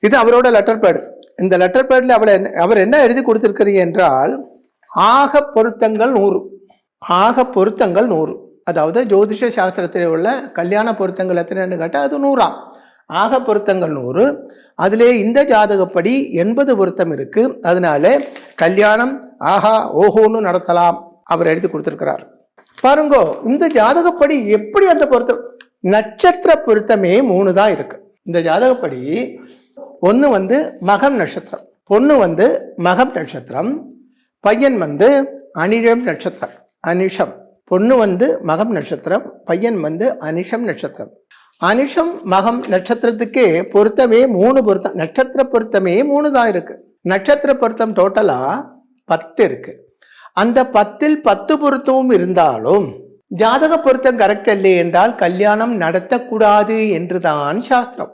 இது அவரோட letter pad. இந்த லெட்டர் பேட்ல அவர் என்ன எழுதி கொடுத்திருக்கிறீங்க என்றால், ஆக பொருத்தங்கள் 100. ஆக பொருத்தங்கள் 100. அதாவது ஜோதிஷ சாஸ்திரத்தில் உள்ள கல்யாண பொருத்தங்கள் எத்தனைன்னு கேட்டால் அது 100. ஆக பொருத்தங்கள் 100. அதிலே இந்த ஜாதகப்படி 80 பொருத்தம் இருக்கு. அதனால கல்யாணம் ஆஹா ஓஹோன்னு நடத்தலாம் அவர் எழுதி கொடுத்திருக்கிறார். பாருங்க, இந்த ஜாதகப்படி எப்படி அந்த பொருத்தம், நட்சத்திர பொருத்தமே 3 தான் இருக்கு. இந்த ஜாதகப்படி ஒன்று மகம் நட்சத்திரம், பொண்ணு மகம் நட்சத்திரம், பையன் அனிழம் நட்சத்திரம். அனிஷம். பொண்ணு மகம் நட்சத்திரம், பையன் அனிஷம் நட்சத்திரம். அனிஷம் மகம் நட்சத்திரத்துக்கே பொருத்தமே 3 பொருத்தம். நட்சத்திர பொருத்தமே 3 தான் இருக்கு. நட்சத்திர பொருத்தம் டோட்டலா 10 இருக்கு. அந்த 10ல் 10 பொருத்தமும் இருந்தாலும் ஜாதக பொருத்தம் கரெக்ட் இல்லை என்றால் கல்யாணம் நடத்தக்கூடாது என்றுதான் சாஸ்திரம்.